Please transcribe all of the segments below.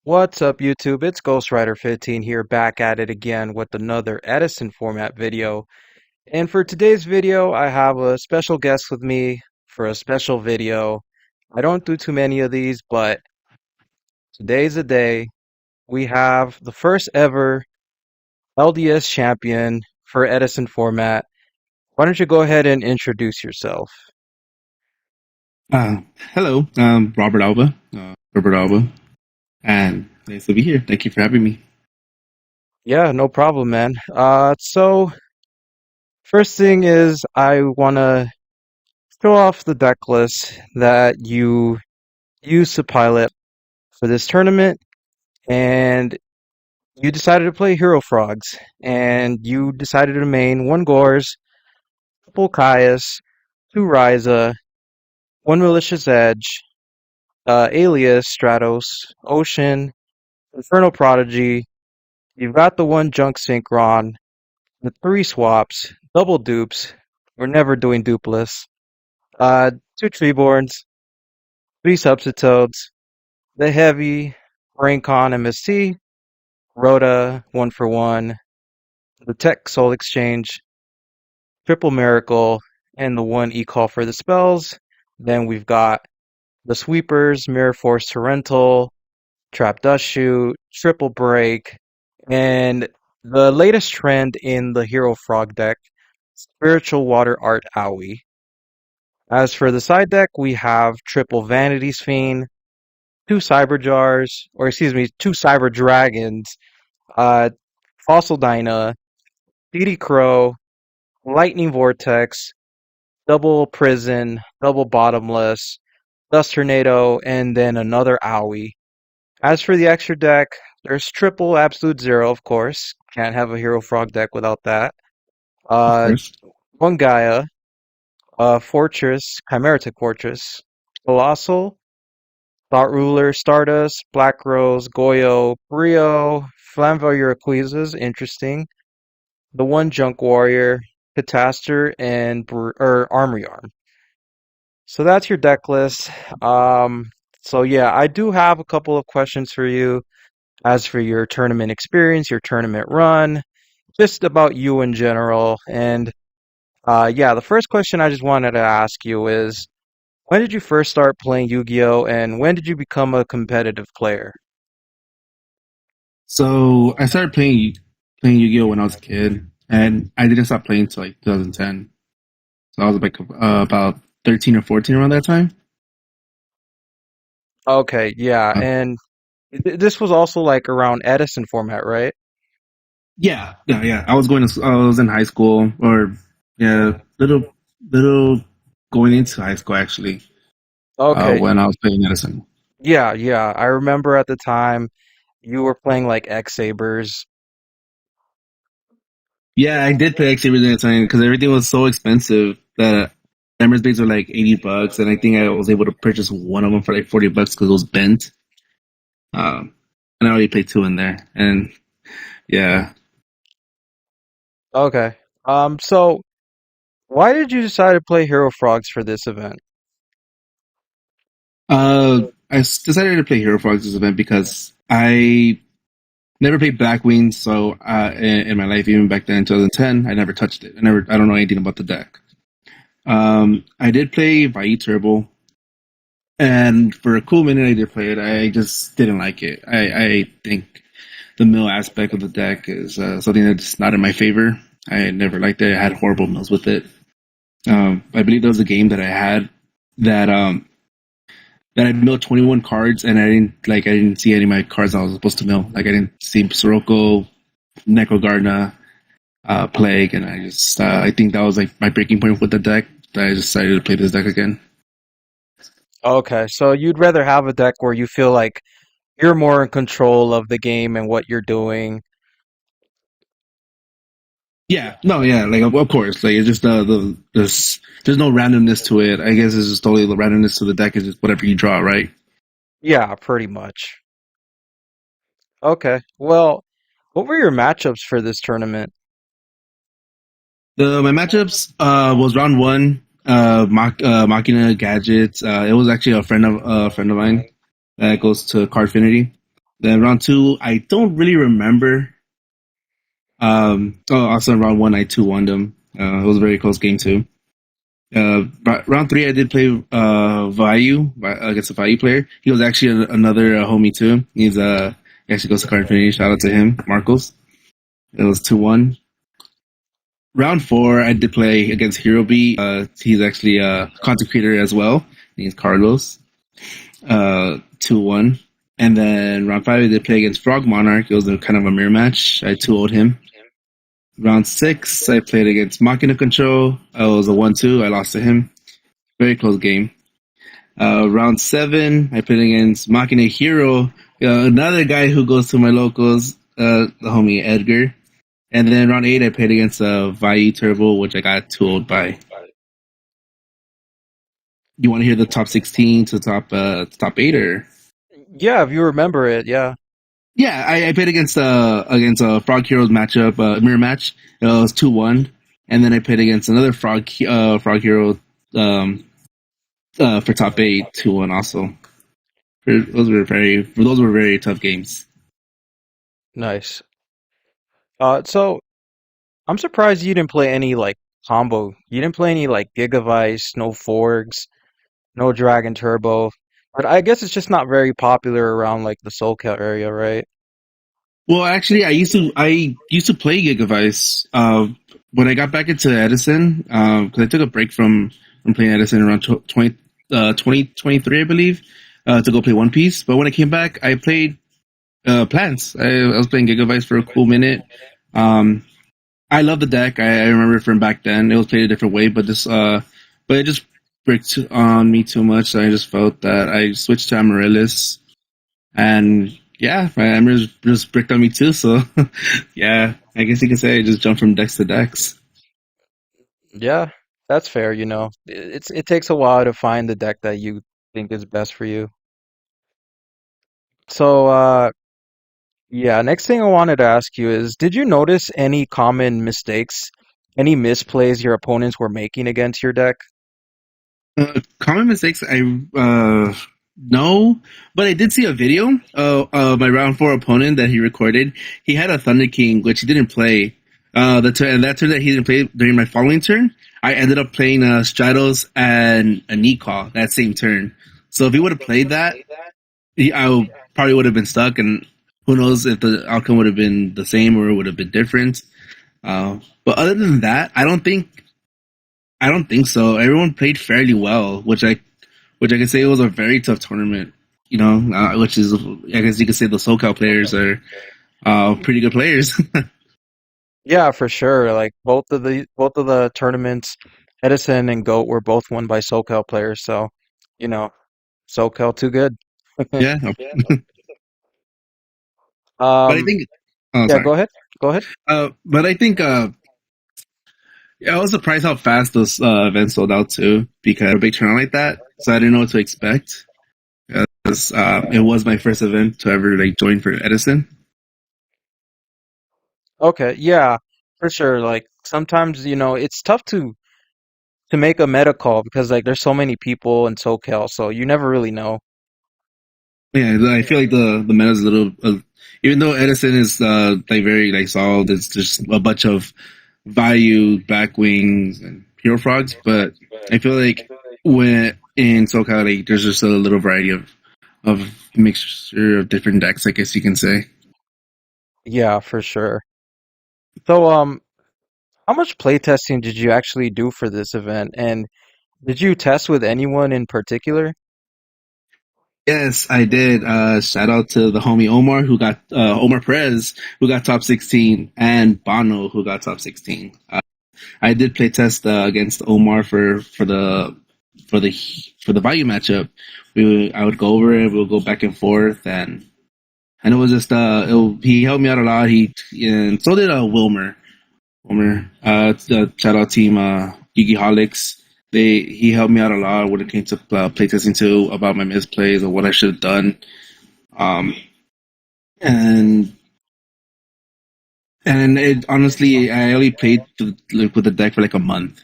What's up, YouTube? It's GhostWriter15 here, back at it again with another Edison Format video. And for today's video, I have a special guest with me for a special video. I don't do too many of these, but today's the day. We have the first ever LDS champion for Edison Format. Why don't you go ahead and introduce yourself? Hello, Robert Alba, Robert Alba, and nice to be here. Thank you for having me. Yeah, no problem, man. So first thing is I want to show off the deck list that you used to pilot for this tournament, and you decided to play Hero Frogs, and you decided to main one Gores, couple Caius, two Ryza, one Malicious Edge, Alias, Stratos, Ocean, Infernal Prodigy. You've got the one Junk Synchron, the three swaps, double dupes. We're never doing dupeless. Two Treeborns, three Substitutes, the Heavy, Braincon MST, Rhoda, one for one, the Tech Soul Exchange, Triple Miracle, and the one E-Call for the spells. Then we've got the Sweepers, Mirror Force Torrential, Trap Dust Shoot, Triple Break, and the latest trend in the Hero Frog deck, Spiritual Water Art Owie. As for the side deck, we have Triple Vanity's Fiend, two Cyber Jars, or excuse me, two Cyber Dragons, uh, Fossil Dyna, DD Crow, Lightning Vortex, Double Prison, Double Bottomless, Dust Tornado, and then another Owie. As for the extra deck, there's Triple Absolute Zero, of course. Can't have a Hero Frog deck without that. Of Uh, course. one Gaia, Fortress, Chimeritic Fortress, Colossal, Thought Ruler, Stardust, Black Rose, Goyo, Brio, Flamboyant Rayquazas, interesting. The one Junk Warrior, Catastor, and Armory Arm. So that's your deck list. So yeah, I do have a couple of questions for you as for your tournament experience, your tournament run, just about you in general. And yeah, the first question I just wanted to ask you is, when did you first start playing Yu-Gi-Oh, and when did you become a competitive player? So I started playing Yu-Gi-Oh when I was a kid, and I didn't stop playing until like 2010. So I was like about 13 or 14 around that time. Okay, yeah, Uh, and this was also like around Edison format, right? yeah. I was in high school, or yeah, little going into high school actually. Okay, When I was playing Edison. yeah. I remember at the time you were playing like X Sabers. Yeah, I did play X every time because everything was so expensive that members bags were like $80, and I think I was able to purchase one of them for like $40 because it was bent. And I already played two in there, and yeah. Okay. So why did you decide to play Hero Frogs for this event? Decided to play Hero Frogs this event because I never played Black Wings, so in my life, even back then in 2010, I never touched it. I don't know anything about the deck. I did play Vi Turbo, and for a cool minute, I did play it. I just didn't like it. I think the mill aspect of the deck is something that's not in my favor. I never liked it. I had horrible mills with it. I believe there was a game that I had that that I milled 21 cards, and I didn't see any of my cards I was supposed to mill. Like I didn't see Sirocco, Necrogarna, Plague, and I think that was like my breaking point with the deck. That I decided to play this deck again. Okay, so you'd rather have a deck where you feel like you're more in control of the game and what you're doing. Yeah, no, yeah, like of course, like it's just there's no randomness to it. I guess it's just totally the randomness to the deck is just whatever you draw, right? Yeah, pretty much. Okay. Well, what were your matchups for this tournament? My matchups was round one, Machina Gadgets. It was actually a friend of mine that goes to Cardfinity. Then round two, I don't really remember. Also in round one, I 2-1 them. It was a very close game too. Round three, I did play Vayu against a Vayu player. He was actually another homie too. He actually goes to Card Infinity. Shout out to him, Marcos. It was 2-1. Round four, I did play against Hero B. He's actually a content creator as well. He's Carlos. 2-1. And then round five, I did play against Frog Monarch. It was kind of a mirror match. I 2-0'd him. Round six, I played against Machina Control. It was a 1-2. I lost to him. Very close game. Round seven, I played against Machina Hero, another guy who goes to my locals, the homie Edgar. And then round eight, I played against Vai Turbo, which I got 2-0'd by. You want to hear the top 16 to top eight, or? Yeah, if you remember it, yeah. Yeah, I played against Frog Heroes matchup, mirror match. It was 2-1, and then I played against another Frog Hero for top eight 2-1 also. Those were very tough games. Nice. So I'm surprised you didn't play any like combo. You didn't play any like Gigavice, no Forgs, no Dragon Turbo. But I guess it's just not very popular around like the SoCal area, right? Well, actually, I used to play Gigavice. When I got back into Edison, because I took a break from playing Edison around 2023, I believe, to go play One Piece. But when I came back, I played Plants. I was playing Gigavice for a cool minute. Um, I love the deck. I remember from back then. It was played a different way, but it just bricked on me too much. So I just felt that I switched to Amaryllis, and yeah, my Amaryllis just bricked on me too. So yeah, I guess you could say I just jumped from decks to decks. Yeah, that's fair, you know. It takes a while to find the deck that you think is best for you. So yeah, next thing I wanted to ask you is, did you notice any common mistakes, any misplays your opponents were making against your deck? Common mistakes, I no, but I did see a video of my round four opponent that he recorded. He had a Thunder King, which he didn't play. That turn that he didn't play during my following turn, I ended up playing Stratos and a Neat Call that same turn. So if he would have played that, probably would have been stuck, and who knows if the outcome would have been the same or it would have been different. But other than that, I don't think so. Everyone played fairly well, which I can say it was a very tough tournament. You know, which is I guess you could say the SoCal players are pretty good players. Yeah, for sure. Like both of the tournaments, Edison and GOAT were both won by SoCal players, so you know, SoCal too good. Yeah, but I Um, think. Oh, yeah, sorry. go ahead. Go ahead. But I think yeah, I was surprised how fast those events sold out too, because a big turnout like that, so I didn't know what to expect. 'Cause, it was my first event to ever like join for Edison. Okay, yeah, for sure. Like sometimes, it's tough to make a meta call because like there's so many people in SoCal, so you never really know. Yeah, I feel like the meta is a little, even though Edison is like very like solid, it's just a bunch of value back wings and hero frogs. But I feel like when in SoCal, like, there's just a little variety of mixture of different decks, I guess you can say. Yeah, for sure. So, how much playtesting did you actually do for this event? And did you test with anyone in particular? Yes, I did. Shout out to the homie Omar who got Omar Perez who got top 16, and Bono who got top 16. I did play test against Omar for the for the value matchup. I would go over it. We'll go back and forth, and it was just he helped me out a lot. And so did Wilmer. Wilmer, shout out team Yugi Holics. He helped me out a lot when it came to playtesting too, about my misplays or what I should have done. Um, and it honestly, I only played like, with the deck for like a month.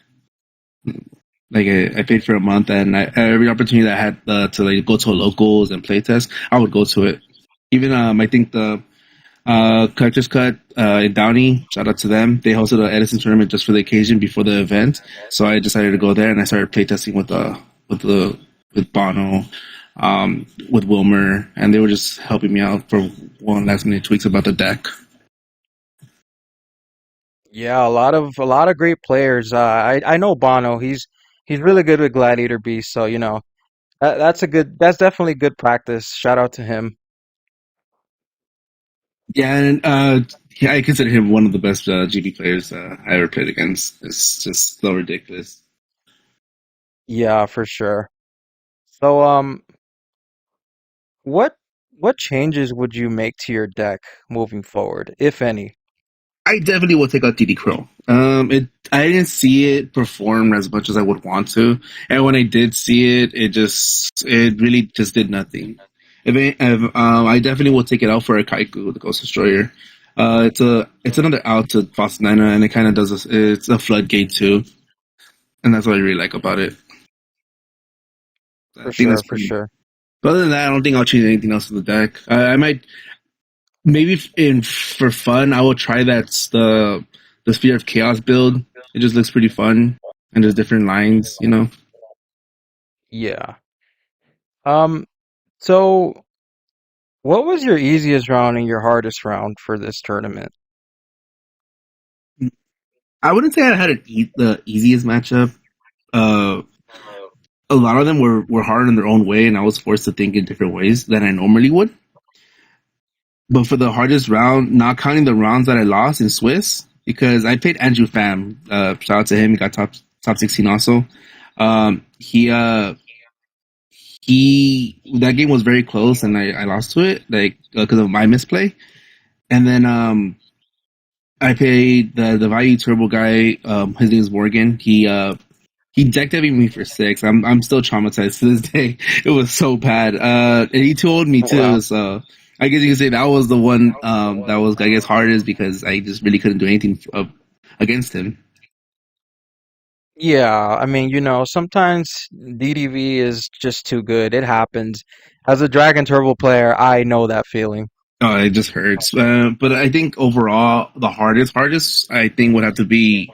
Like I paid for a month, and every opportunity that I had to like go to a locals and play test, I would go to it. Even I think the Collector's Cut in Downey, shout out to them. They hosted an Edison tournament just for the occasion before the event. So I decided to go there and I started playtesting with the with Bono, with Wilmer, and they were just helping me out for one last minute tweaks about the deck. Yeah, a lot of great players. I know Bono. He's really good with Gladiator Beast. So that's definitely good practice. Shout out to him. Yeah, and yeah, I consider him one of the best GB players I ever played against. It's just so ridiculous. Yeah, for sure. So what what changes would you make to your deck moving forward, if any? I definitely will take out DD Crow. I didn't see it perform as much as I would want to, and when I did see it, it really just did nothing. I definitely will take it out for a Kaiku, the Ghost Destroyer. It's another out to Faustana, and it kind of it's a floodgate too, and that's what I really like about it. I For think sure, that's for pretty. sure. But other than that, I don't think I'll change anything else in the deck. I might maybe in for fun, I will try the Sphere of Chaos build. It just looks pretty fun, and there's different lines, you know. Yeah. Um, so what was your easiest round and your hardest round for this tournament? I wouldn't say I had the easiest matchup. Uh, a lot of them were hard in their own way, and I was forced to think in different ways than I normally would. But for the hardest round, not counting the rounds that I lost in Swiss, because I played Andrew Pham. Shout out to him. He got top 16 also. Um, he uh, that game was very close, and I lost to it like because of my misplay. And then I played the Value Turbo guy. His name is Morgan. He decked me for six. I'm still traumatized to this day. It was so bad. And he told me too. Wow. So I guess you can say that was the one that was I guess hardest because I just really couldn't do anything against him. Yeah, I mean, sometimes DDV is just too good. It happens. As a Dragon Turbo player, I know that feeling. Oh, it just hurts. But I think overall the hardest I think would have to be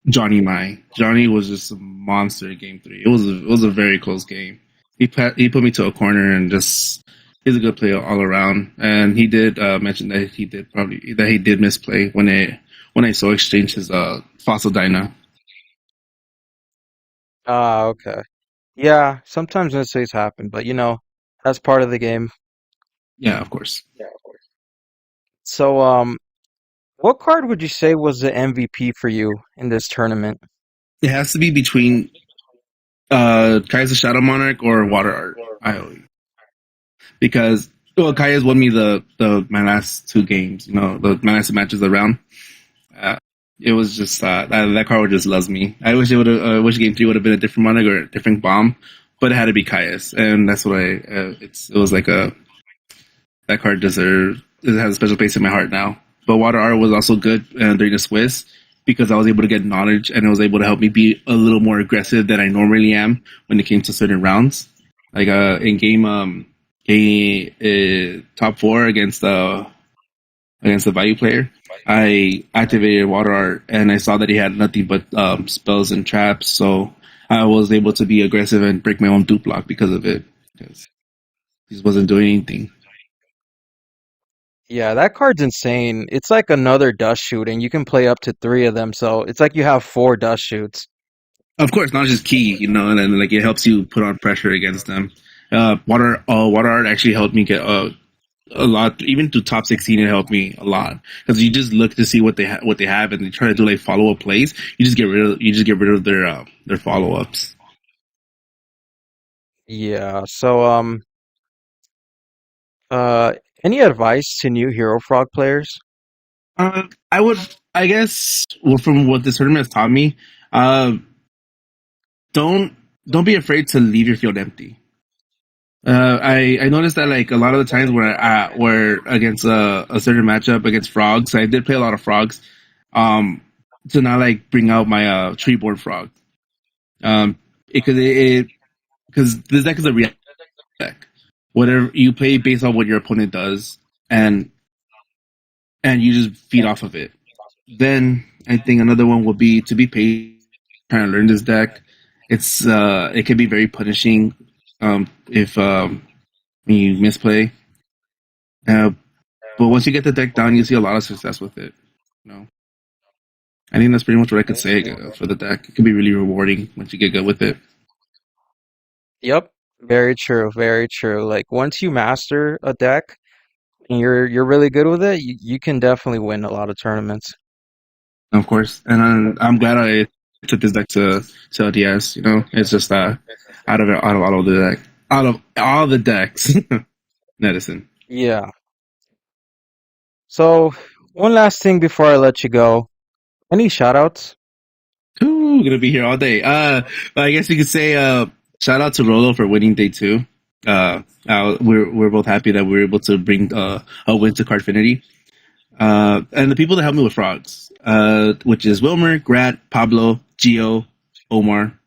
Johnny Mai. Johnny was just a monster in game three. It was a very close game. He put me to a corner and just he's a good player all around. And he did mention that he did misplay when I saw exchange his fossil dyna. Ah, okay. Yeah, sometimes mistakes happen, but that's part of the game. Yeah, of course. So, what card would you say was the MVP for you in this tournament? It has to be between Kai's Shadow Monarch or Water Art. Because Kaya's won me the my last two games. You know, my last two matches around. Uh, it was just that card just loves me. I wish it would. Wish game three would have been a different Monarch or a different bomb, but it had to be Kaya's, and that's what I. It was like a that card deserves. It has a special place in my heart now. But Water Art was also good during the Swiss because I was able to get knowledge and it was able to help me be a little more aggressive than I normally am when it came to certain rounds. Like in top four against the value player, I activated Water Art and I saw that he had nothing but spells and traps, so I was able to be aggressive and break my own dupe block because of it. Because he just wasn't doing anything. Yeah, that card's insane. It's like another dust shoot, and you can play up to three of them, so it's like you have four dust shoots. Of course, not just key, you know, and then like it helps you put on pressure against them. Water Art actually helped me get a lot, even to top 16. It helped me a lot because you just look to see what they have, and they try to do like follow up plays. You just get rid of their follow ups. Yeah, so uh, any advice to new Hero Frog players? I would, I guess, well, from what this tournament has taught me, uh, don't don't be afraid to leave your field empty. I noticed that like a lot of the times where against a certain matchup against frogs, I did play a lot of frogs, um, to not like bring out my tree board frog, because because this deck is a react deck. whatever you play based on what your opponent does, and you just feed off of it. Then I think another one would be to be patient, trying to learn this deck. It can be very punishing if when you misplay. Uh, but once you get the deck down, you see a lot of success with it. You know, I think that's pretty much what I could say for the deck. It can be really rewarding once you get good with it. Yep, very true, very true. Like once you master a deck and you're really good with it, you can definitely win a lot of tournaments. Of course, and I'm glad I took this deck to LDS. You know, it's just out of all of the deck, out of all the decks, Edison. Yeah. So one last thing before I let you go. Any shout outs? Ooh, gonna be here all day. I guess you could say shout out to Rolo for winning day two. We're both happy that we were able to bring a win to Cardfinity. And the people that helped me with frogs, which is Wilmer, Grant, Pablo, Gio, Omar,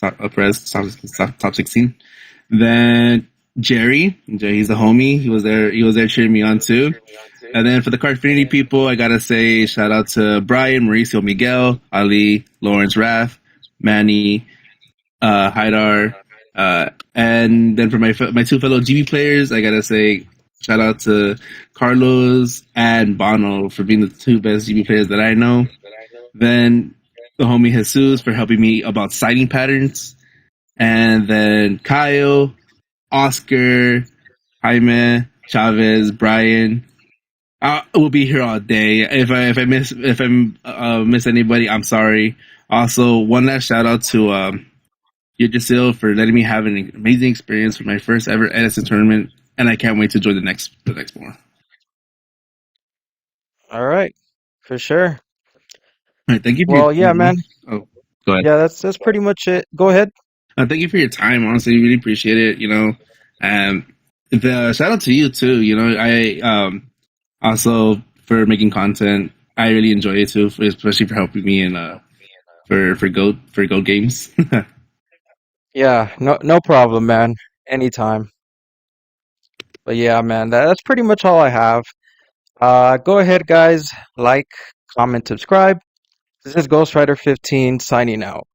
Perez, top 16. Then Jerry, he's the homie. He was there cheering me on too. And then for the Cardfinity people, I gotta say shout out to Brian, Mauricio, Miguel, Ali, Lawrence, Rath, Manny, Haidar, and then for my two fellow GB players, I gotta say shout out to Carlos and Bono for being the two best GB players that I know. Then the homie Jesus for helping me about sighting patterns, and then Kyle, Oscar, Jaime, Chavez, Brian. I will be here all day. If I miss anybody, I'm sorry. Also, one last shout out to Yudicil for letting me have an amazing experience for my first ever Edison tournament, and I can't wait to join the next one. All right, for sure. All right, thank you for Well, yeah, man. oh, go ahead. Yeah, that's pretty much it. Go ahead. Thank you for your time. Honestly, really appreciate it. You know, the shout out to you too. You know, I also for making content. I really enjoy it too, especially for helping me in for Go games. Yeah, no problem, man. Anytime. But yeah, man, that's pretty much all I have. Go ahead, guys. Like, comment, subscribe. This is Ghostwriter 15 signing out.